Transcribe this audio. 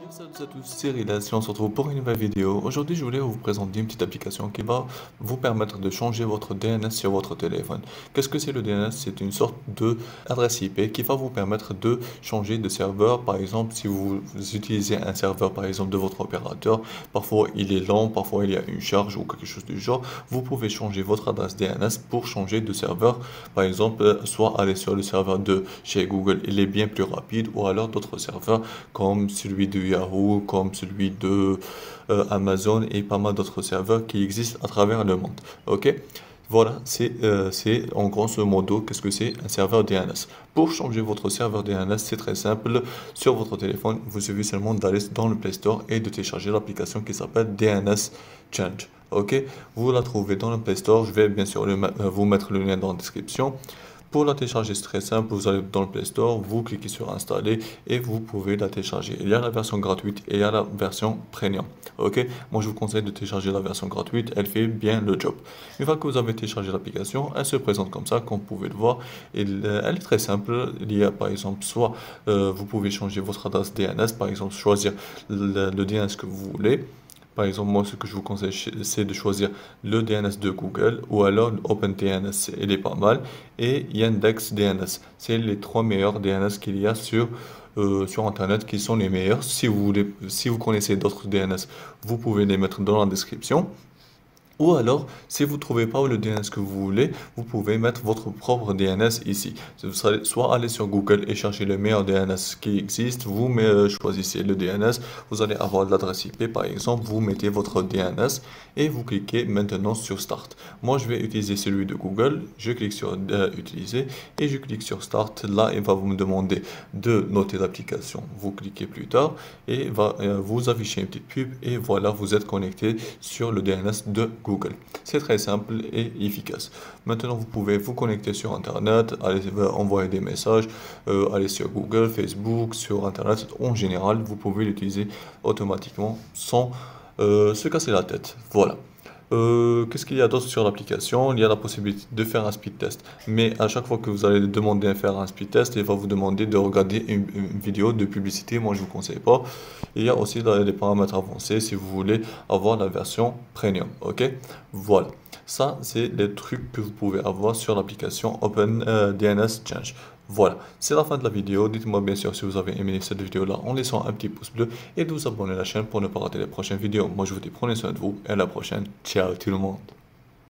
Salut à tous, c'est Rilas et on se retrouve pour une nouvelle vidéo. Aujourd'hui, je voulais vous présenter une petite application qui va vous permettre de changer votre DNS sur votre téléphone. Qu'est-ce que c'est le DNS? C'est une sorte de adresse IP qui va vous permettre de changer de serveur. Par exemple, si vous utilisez un serveur par exemple de votre opérateur, parfois il est lent, parfois il y a une charge ou quelque chose du genre, vous pouvez changer votre adresse DNS pour changer de serveur. Par exemple, soit aller sur le serveur de chez Google, il est bien plus rapide, ou alors d'autres serveurs comme celui de Yahoo, comme celui de Amazon et pas mal d'autres serveurs qui existent à travers le monde. Ok? Voilà, c'est en grosso modo qu'est-ce que c'est un serveur DNS. Pour changer votre serveur DNS, c'est très simple. Sur votre téléphone, vous suffit seulement d'aller dans le Play Store et de télécharger l'application qui s'appelle DNS Change. Ok, vous la trouvez dans le Play Store. Je vais bien sûr vous mettre le lien dans la description. Pour la télécharger, c'est très simple. Vous allez dans le Play Store, vous cliquez sur installer et vous pouvez la télécharger. Il y a la version gratuite et il y a la version premium. Ok, moi je vous conseille de télécharger la version gratuite. Elle fait bien le job. Une fois que vous avez téléchargé l'application, elle se présente comme ça, comme vous pouvez le voir. Elle est très simple. Il y a par exemple, soit vous pouvez changer votre adresse DNS, par exemple, choisir le DNS que vous voulez. Par exemple, moi, ce que je vous conseille, c'est de choisir le DNS de Google ou alors OpenDNS, il est pas mal, et Yandex DNS. C'est les trois meilleurs DNS qu'il y a sur Internet qui sont les meilleurs. Si vous voulez, si vous connaissez d'autres DNS, vous pouvez les mettre dans la description. Ou alors, si vous ne trouvez pas le DNS que vous voulez, vous pouvez mettre votre propre DNS ici. Vous allez soit aller sur Google et chercher le meilleur DNS qui existe, vous choisissez le DNS, vous allez avoir l'adresse IP par exemple, vous mettez votre DNS et vous cliquez maintenant sur Start. Moi, je vais utiliser celui de Google, je clique sur Utiliser et je clique sur Start. Là, il va vous me demander de noter l'application. Vous cliquez plus tard et va vous afficher une petite pub et voilà, vous êtes connecté sur le DNS de Google. C'est très simple et efficace. Maintenant, vous pouvez vous connecter sur Internet, aller envoyer des messages, aller sur Google, Facebook, sur Internet. En général, vous pouvez l'utiliser automatiquement sans se casser la tête. Voilà. Qu'est-ce qu'il y a d'autre sur l'application? Il y a la possibilité de faire un speed test. Mais à chaque fois que vous allez demander à faire un speed test, il va vous demander de regarder une vidéo de publicité. Moi, je ne vous conseille pas. Il y a aussi des paramètres avancés si vous voulez avoir la version premium. Ok? Voilà. Ça, c'est les trucs que vous pouvez avoir sur l'application OpenDNS Change. Voilà, c'est la fin de la vidéo. Dites-moi bien sûr si vous avez aimé cette vidéo-là en laissant un petit pouce bleu et de vous abonner à la chaîne pour ne pas rater les prochaines vidéos. Moi, je vous dis prenez soin de vous et à la prochaine. Ciao tout le monde.